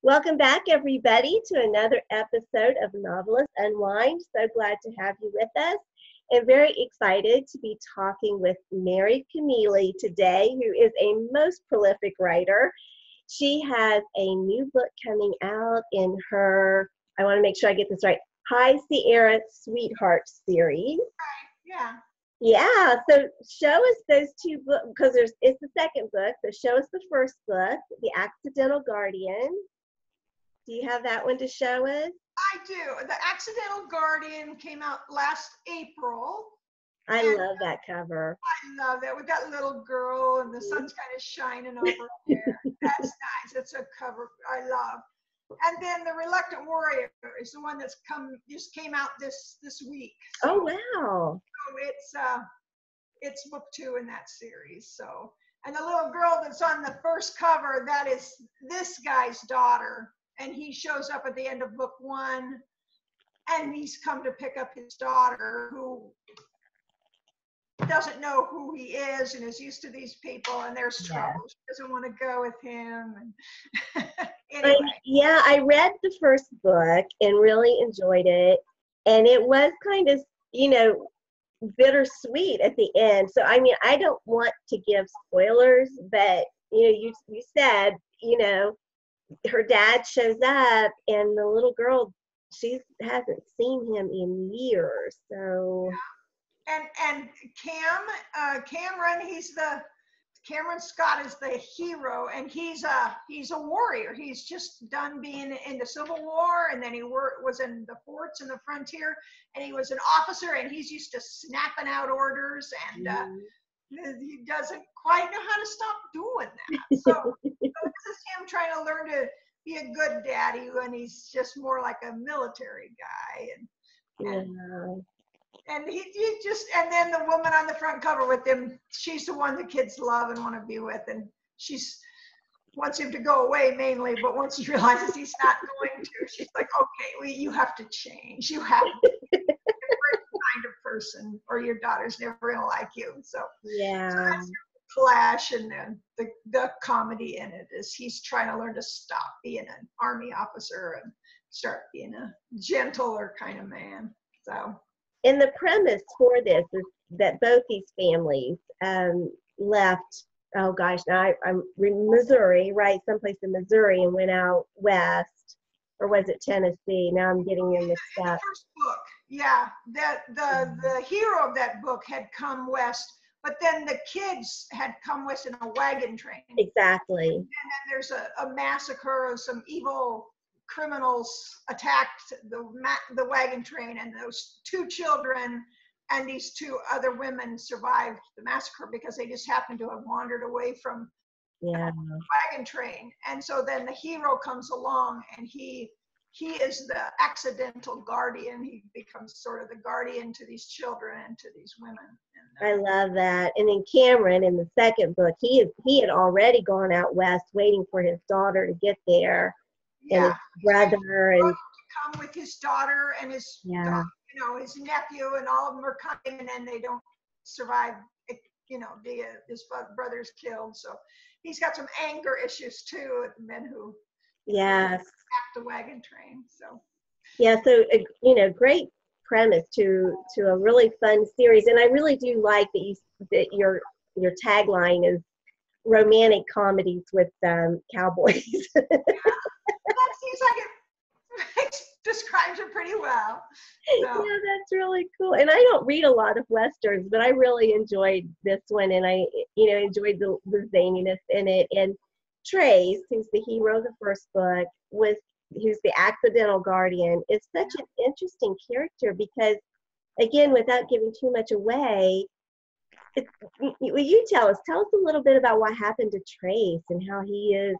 Welcome back, everybody, to another episode of Novelists Unwind. So glad to have you with us, and very excited to be talking with Mary Connealy today, who is a most prolific writer. She has a new book coming out in her, I want to make sure I get this right, High Sierra Sweetheart series. Yeah. Yeah, so show us those two books, because it's the second book, so show us the first book, The Accidental Guardian. Do you have that one to show us? I do. The Accidental Guardian came out last April. I love that cover. I love that. With that little girl and the sun's kind of shining over there. That's nice. It's a cover I love. And then The Reluctant Warrior is the one that's just came out this week. So, oh, wow. So it's book 2 in that series. So, and the little girl that's on the first cover, that is this guy's daughter. And he shows up at the end of book 1, and he's come to pick up his daughter, who doesn't know who he is and is used to these people, and there's trouble. She doesn't want to go with him. And anyway. Yeah, I read the first book and really enjoyed it. And it was kind of, bittersweet at the end. So, I mean, I don't want to give spoilers, but, you said, her dad shows up, and the little girl, she hasn't seen him in years. So, and Cameron Scott is the hero, and he's a warrior. He's just done being in the Civil War, and then he was in the forts and the frontier, and he was an officer, and he's used to snapping out orders, and he doesn't quite know how to stop doing that. So this is him trying to learn to be a good daddy when he's just more like a military guy. And he just, and then the woman on the front cover with him, she's the one the kids love and want to be with, and wants him to go away mainly, but once he realizes he's not going to, she's like, okay, well, you have to change. You have to be a different kind of person, or your daughter's never going to like you. So yeah. So that's the clash, and then the comedy in it is he's trying to learn to stop being an army officer and start being a gentler kind of man. So. And the premise for this is that both these families left, oh gosh, now I'm in Missouri, right? Someplace in Missouri, and went out west, or was it Tennessee? Now I'm getting in mixed up. The first book, yeah. The hero of that book had come west, but then the kids had come west in a wagon train. Exactly. And then there's a massacre of some evil criminals attacked the wagon train, and those 2 children and these 2 other women survived the massacre because they just happened to have wandered away from the wagon train. And so then the hero comes along, and he is the accidental guardian. He becomes sort of the guardian to these children and to these women. I love that. And then Cameron, in the second book, he had already gone out west waiting for his daughter to get there. And his brother, and come with his daughter and his his nephew, and all of them are coming, and then they don't survive. His brother's killed, so he's got some anger issues too at the men who attacked the wagon train. So great premise to a really fun series, and I really do like that your tagline is romantic comedies with cowboys. That seems like it describes it pretty well. So. Yeah, that's really cool. And I don't read a lot of westerns, but I really enjoyed this one, and I enjoyed the zaniness in it. And Trace, who's the hero of the first book, who's the accidental guardian, is such an interesting character because, again, without giving too much away, will you tell us a little bit about what happened to Trace and how he is.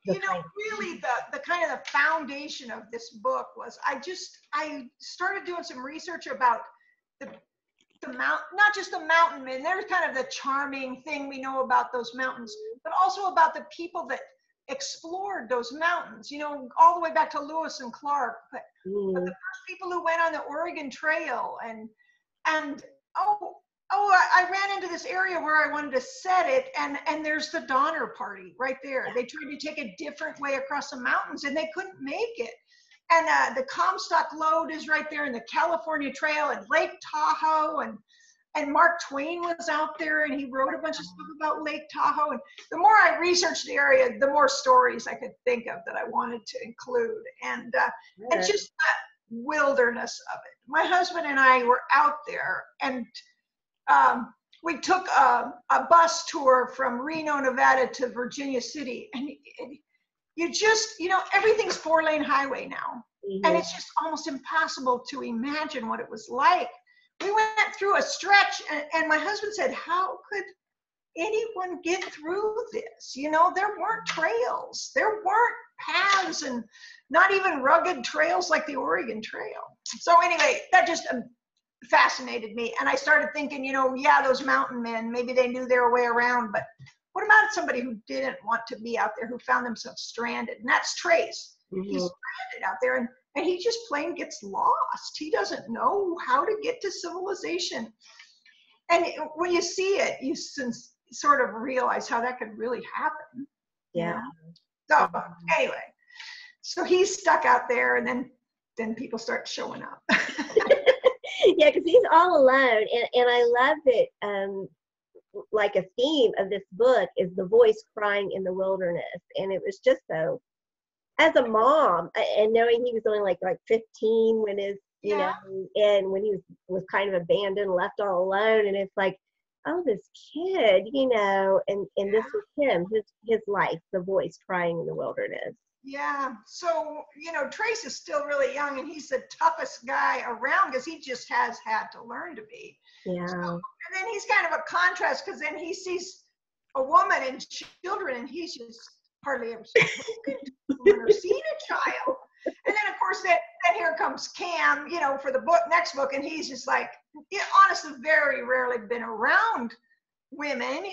Really the kind of the foundation of this book was I started doing some research about the mountain, not just the mountain men. There's kind of the charming thing we know about those mountains, but also about the people that explored those mountains, all the way back to Lewis and Clark, but the first people who went on the Oregon Trail and Oh, I ran into this area where I wanted to set it, and there's the Donner Party right there. They tried to take a different way across the mountains, and they couldn't make it. And the Comstock Lode is right there, and the California Trail, and Lake Tahoe, and Mark Twain was out there, and he wrote a bunch of stuff about Lake Tahoe. And the more I researched the area, the more stories I could think of that I wanted to include, and just that wilderness of it. My husband and I were out there, and we took a bus tour from Reno, Nevada to Virginia City, and you just, everything's 4-lane highway now. Mm-hmm. And it's just almost impossible to imagine what it was like. We went through a stretch, and my husband said, how could anyone get through this? There weren't trails. There weren't paths, and not even rugged trails like the Oregon Trail. So anyway, that just fascinated me. And I started thinking, yeah, those mountain men, maybe they knew their way around, but what about somebody who didn't want to be out there, who found themselves stranded? And that's Trace. Mm-hmm. He's stranded out there, and he just plain gets lost. He doesn't know how to get to civilization. And when you see it, you sort of realize how that could really happen. Yeah. So anyway, so he's stuck out there, and then people start showing up. Yeah, because he's all alone, and I love it. Like a theme of this book is the voice crying in the wilderness, and it was just so. As a mom, and knowing he was only like 15 when his, and when he was kind of abandoned, left all alone, and it's like, oh, this kid, and this was him, his life, the voice crying in the wilderness. Yeah. So, Trace is still really young, and he's the toughest guy around because he just has had to learn to be. Yeah. So, and then he's kind of a contrast because then he sees a woman and children, and he's just hardly ever spoken to someone or seen a child. And then, of course, then here comes Cam, for the next book, and he's just like, honestly, very rarely been around women.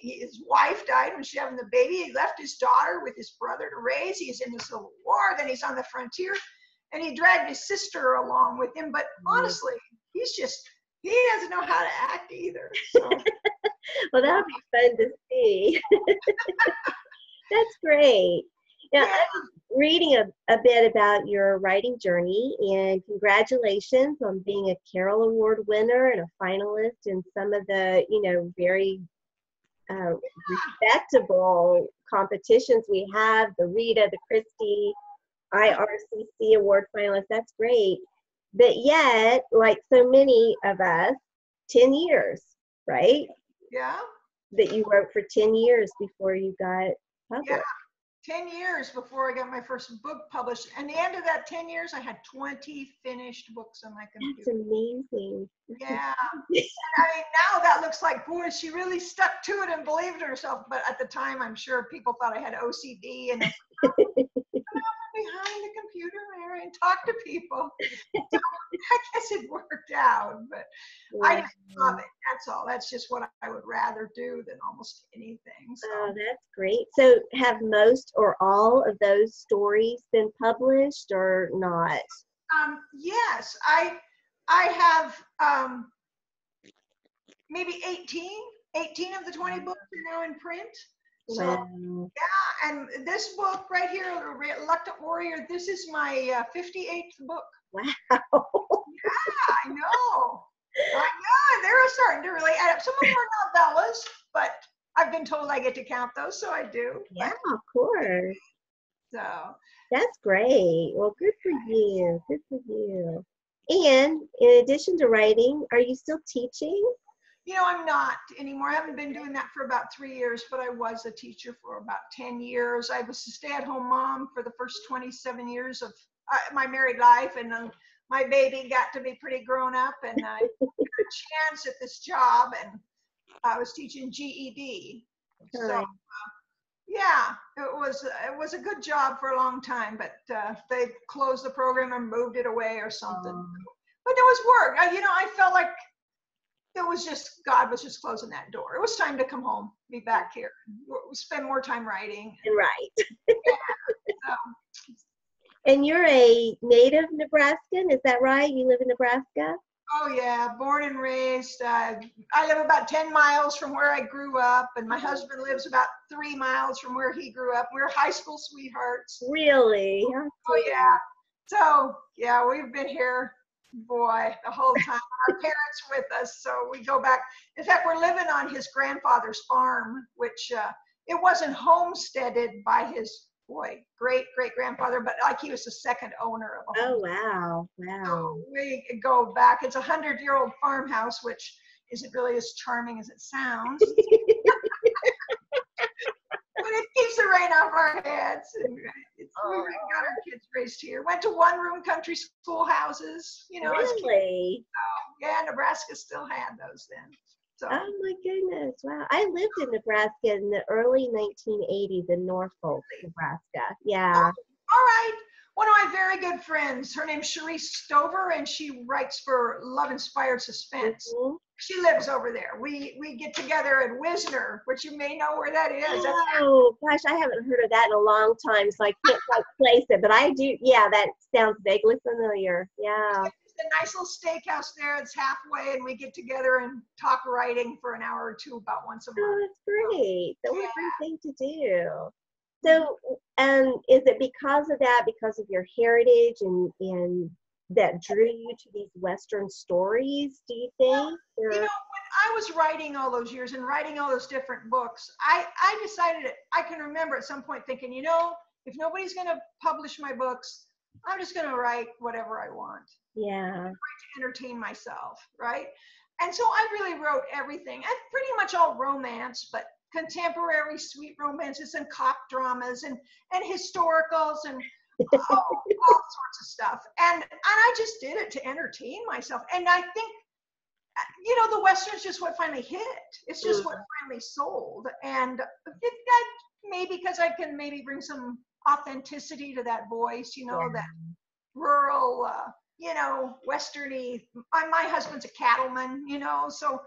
His wife died when she was having the baby. He left his daughter with his brother to raise. He's in the Civil War. Then he's on the frontier, and he dragged his sister along with him. But honestly, he doesn't know how to act either. So. Well, that'll be fun to see. That's great. Now, Yeah. I'm reading a bit about your writing journey, and congratulations on being a Carol Award winner and a finalist in some of the, very respectable competitions we have, the Rita, the Christie, IRCC Award finalist. That's great. But yet, like so many of us, 10 years, right? Yeah. That you wrote for 10 years before you got published. Yeah. 10 years before I got my first book published. And the end of that 10 years, I had 20 finished books on my computer. That's amazing. Yeah. Now that looks like, boy, she really stuck to it and believed in herself. But at the time, I'm sure people thought I had OCD and behind the computer, Mary, and talk to people. So I guess it worked out, but I just love it. That's all. That's just what I would rather do than almost anything. So. Oh, that's great. So have most or all of those stories been published or not? Yes, I have maybe 18 of the 20 books are now in print. So, wow. Yeah, and this book right here, Reluctant Warrior, this is my 58th book. Wow. Yeah, I know. They're starting to really add up. Some of them are novellas, but I've been told I get to count those, so I do. Yeah, of course. So. That's great. Well, good for you. Good for you. And in addition to writing, are you still teaching? I'm not anymore. I haven't been doing that for about 3 years, but I was a teacher for about 10 years. I was a stay-at-home mom for the first 27 years of my married life, and my baby got to be pretty grown up, and I got a chance at this job, and I was teaching GED. So, yeah, it was a good job for a long time, but they closed the program and moved it away or something. But there was work. I felt like it was just, God was just closing that door. It was time to come home, be back here, spend more time writing. Right. Yeah, and you're a native Nebraskan, is that right? You live in Nebraska? Oh yeah, born and raised. I live about 10 miles from where I grew up, and my husband lives about 3 miles from where he grew up. We're high school sweethearts. Really? How Oh sweet. yeah. So yeah, we've been here, boy, the whole time. Our parents with us, so we go back. In fact, we're living on his grandfather's farm, which it wasn't homesteaded by his great grandfather, but like he was the second owner of a Oh, home. wow. So Wow. we go back. It's a 100-year-old farmhouse, which isn't really as charming as it sounds. But it keeps the rain off our heads. And we got our kids raised here. Went to one-room country schoolhouses, you know, as kids. Really? Yeah, Nebraska still had those then. So. Oh my goodness. Wow. I lived in Nebraska in the early 1980s in Norfolk, Nebraska. Yeah. All right. One of my very good friends, her name's Cherise Stover, and she writes for Love Inspired Suspense. Mhm. She lives over there. We get together at Wisner, which you may know where that is. Oh gosh, I haven't heard of that in a long time, so I can't quite place it. But I do. Yeah, that sounds vaguely familiar. Yeah. There's a nice little steakhouse there. It's halfway, and we get together and talk writing for an hour or two about once a month. Oh, that's great. That was a great thing to do. So, is it because of that, because of your heritage and that drew you to these Western stories, do you think? Well, you know, when I was writing all those years and writing all those different books, I decided, I can remember at some point thinking, you know, if nobody's going to publish my books, I'm just going to write whatever I want. Yeah. To entertain myself, right? And so I really wrote everything, and pretty much all romance, but contemporary sweet romances and cop dramas and historicals and all sorts of stuff. And I just did it to entertain myself. And I think, you know, the Western's just what finally hit. It's just what finally sold. And that maybe because I can maybe bring some authenticity to that voice, you know, that rural, you know, Westerny. My husband's a cattleman, you know, so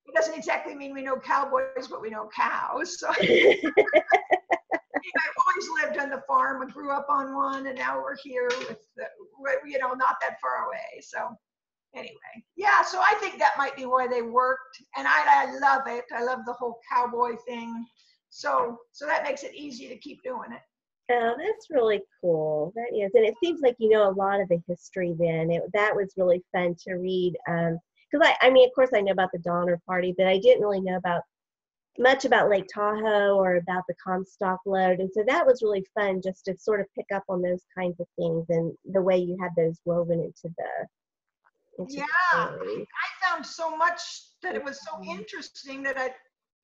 it doesn't exactly mean we know cowboys, but we know cows. So I've always lived on the farm and grew up on one, and now we're here with, you know, not that far away. So anyway, yeah, so I think that might be why they worked, and I love it. I love the whole cowboy thing. So that makes it easy to keep doing it. Oh, that's really cool. That is, and it seems like you know a lot of the history. Then that was really fun to read. Because I mean, of course, I know about the Donner Party, but I didn't really know much about Lake Tahoe or about the Comstock Lode, and so that was really fun just to sort of pick up on those kinds of things and the way you had those woven into the story. I found so much that it was so interesting that I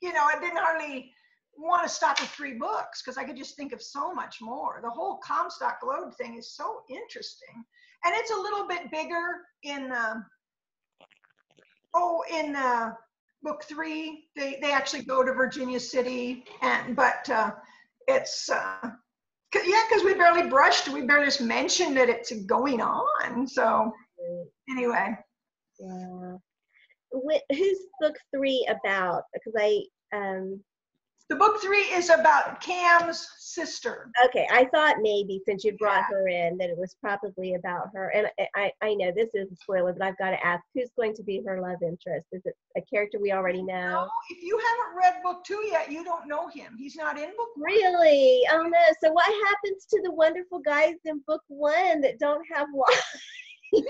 didn't hardly want to stop at 3 books because I could just think of so much more. The whole Comstock Lode thing is so interesting, and it's a little bit bigger in book 3. They actually go to Virginia City, but it's because we barely just mentioned that it's going on. So anyway, yeah. Who's book 3 about? Because the book 3 is about Cam's sister. Okay, I thought maybe since you brought her in that it was probably about her. And I know this is a spoiler, but I've got to ask, who's going to be her love interest? Is it a character we already know? No, if you haven't read book 2 yet, you don't know him. He's not in book 1. Really? Oh no. So what happens to the wonderful guys in book 1 that don't have wives? I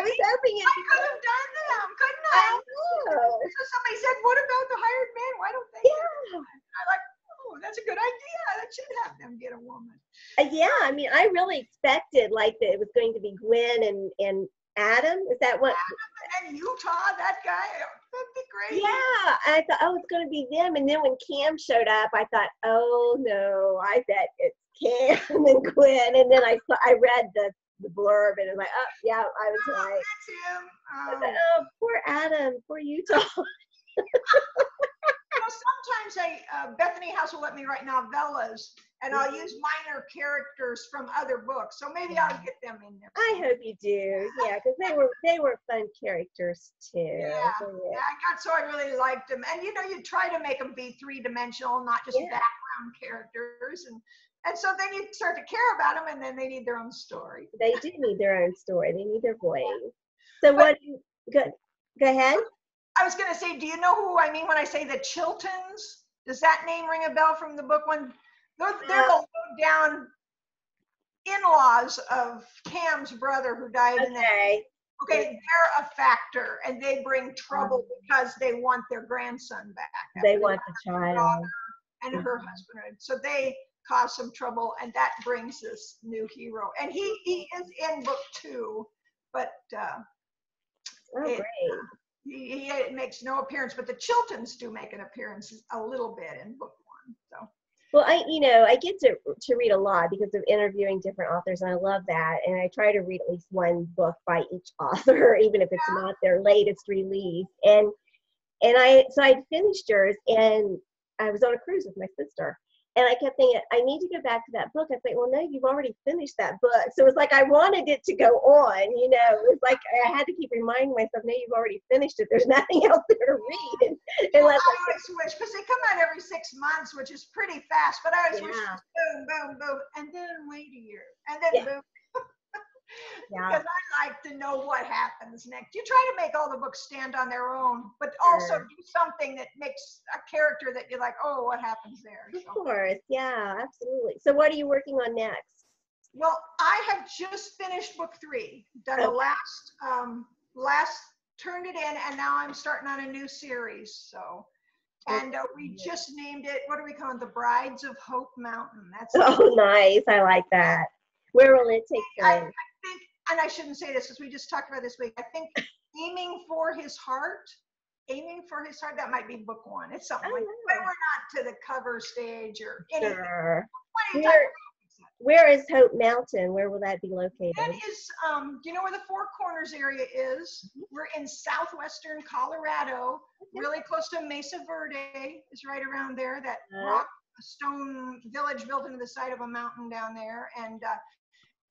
was hoping I could have done them, couldn't I? I know. So somebody said, what about the hired man? Why don't they? Yeah. I like, oh, that's a good idea. That should have them get a woman. Yeah, I mean, I really expected like that it was going to be Gwen and Adam. Is that what? Adam and Utah, that guy. That'd be great. Yeah, I thought, oh, it's going to be them. And then when Cam showed up, I thought, oh no, I bet it's Cam and Gwen. And then I read the blurb and I was like, oh yeah, I was right. That's him. Oh, poor Adam, poor Utah. Sometimes Bethany House will let me write novellas, and I'll use minor characters from other books. So maybe I'll get them in there. I hope you do. Yeah, because they were fun characters too. Yeah, so I really liked them. And you try to make them be 3-dimensional, not just background characters. And so then you start to care about them, and then they need their own story. They do need their own story. They need their voice. So But go ahead. I was going to say, do you know who I mean when I say the Chiltons? Does that name ring a bell from the book one? They're the low down in-laws of Cam's brother who died in that. Okay, they're a factor, and they bring trouble because they want their grandson back. They want the child. And her husband. So they cause some trouble, and that brings this new hero. And he is in book 2, but great. He makes no appearance, but the Chiltons do make an appearance a little bit in book 1. So. Well, I get to read a lot because of interviewing different authors, and I love that. And I try to read at least one book by each author, even if it's not their latest release. And I'd finished yours, and I was on a cruise with my sister, and I kept thinking, I need to go back to that book. I thought, well, no, you've already finished that book. So it was like I wanted it to go on, It was like I had to keep reminding myself, no, you've already finished it. There's nothing else there to read. I always wish, because they come out every 6 months, which is pretty fast, but I always wish boom, boom, boom, and then wait a year, and then boom. Because I like to know what happens next. You try to make all the books stand on their own, but also do something that makes a character that you're like, oh, what happens there? Of course, yeah, absolutely. So what are you working on next? Well, I have just finished book 3, done the last, turned it in, and now I'm starting on a new series. So, and we just named it, what do we call it? The Brides of Hope Mountain. That's nice. I like that. Where will it take place? I think, and I shouldn't say this because we just talked about this week, I think aiming for his heart, that might be book 1. It's something like that. But we're not to the cover stage or anything. Sure. Where is Hope Mountain? Where will that be located? That is, do you know where the Four Corners area is? We're in southwestern Colorado, really close to Mesa Verde is right around there. That rock stone village built into the side of a mountain down there. And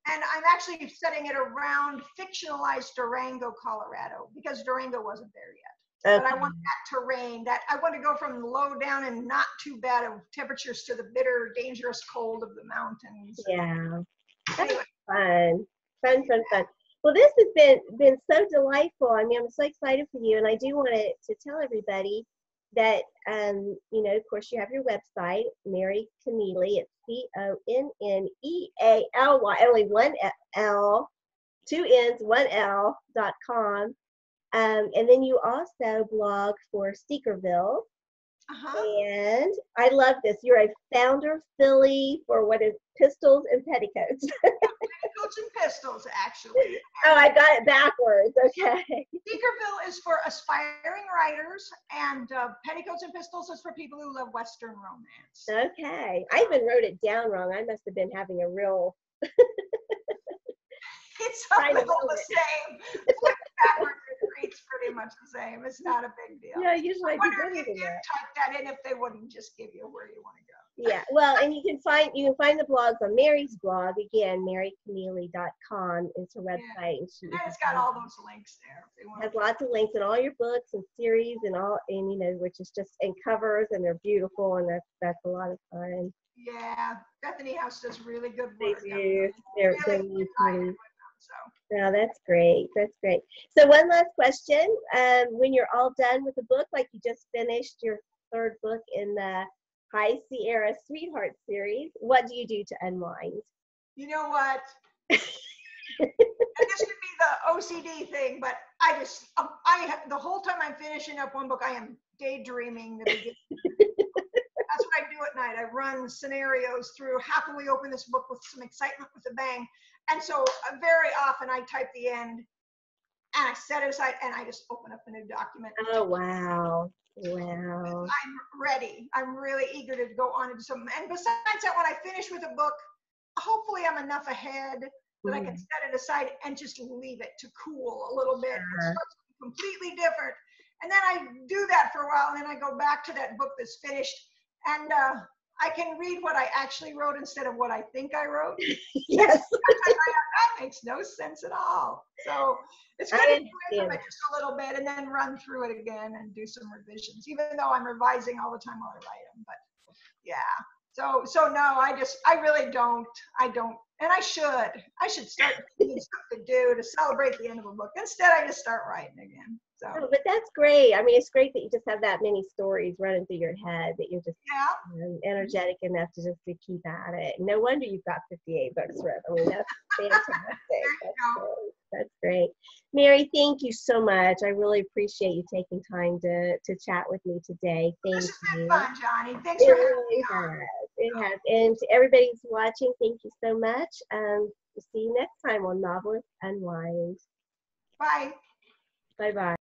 I'm actually setting it around fictionalized Durango, Colorado, because Durango wasn't there yet. But I want that terrain, I want to go from low down and not too bad of temperatures to the bitter, dangerous cold of the mountains. Yeah. Anyway. Fun. Well, this has been so delightful. I mean, I'm so excited for you. And I do want to tell everybody that, of course, you have your website, Mary Connealy. It's CONNEALY, only one L, 2 N's, 1 L.com. And then you also blog for Seekerville. And I love this. You're a founder filly for what is Pistols and Petticoats. Petticoats and Pistols, actually. Oh, I got it backwards. Okay. Seekerville is for aspiring writers, and Petticoats and Pistols is for people who love Western romance. Okay. I even wrote it down wrong. I must have been having a real... It's a little the same. Flip backwards, it's pretty much the same. It's not a big deal. Yeah, usually I wonder if you type that in, if they wouldn't just give you where you want to go. Yeah, well, and you can find the blogs on Mary's blog, again, maryconnealy.com is her website. And it's got all those links there. It has lots of links in all your books and series and which is just in covers, and they're beautiful, and that's a lot of fun. Yeah, Bethany House does really good work. They do. They're really pretty. So. No, that's great. That's great. So one last question. When you're all done with the book, like you just finished your 3rd book in the High Sierra Sweetheart series, what do you do to unwind? You know what? This could be the OCD thing, but the whole time I'm finishing up one book, I am daydreaming the beginning. That's what I do at night. I run scenarios through, how can we open this book with some excitement, with a bang? And so very often I type the end and I set it aside and I just open up a new document. Oh, wow. Wow. I'm ready. I'm really eager to go on and do something. And besides that, when I finish with a book, hopefully I'm enough ahead that I can set it aside and just leave it to cool a little bit. It starts completely different. And then I do that for a while, and then I go back to that book that's finished, and I can read what I actually wrote instead of what I think I wrote. Yes. That makes no sense at all. So it's good to do it just a little bit and then run through it again and do some revisions, even though I'm revising all the time while I write them. But yeah. So no, I really don't And I should start thinking stuff to do to celebrate the end of a book. Instead, I just start writing again. So, Oh, but that's great. I mean, it's great that you just have that many stories running through your head, that you're just yeah. energetic enough to just to keep at it. No wonder you've got 58 books read. I mean, that's fantastic. That's great. Mary, thank you so much. I really appreciate you taking time to chat with me today. Thank This has you. been fun, Johnny. Thanks It for having really me on. has. It has. And to everybody who's watching, thank you so much. We'll see you next time on Novelists Unwind. Bye. Bye-bye.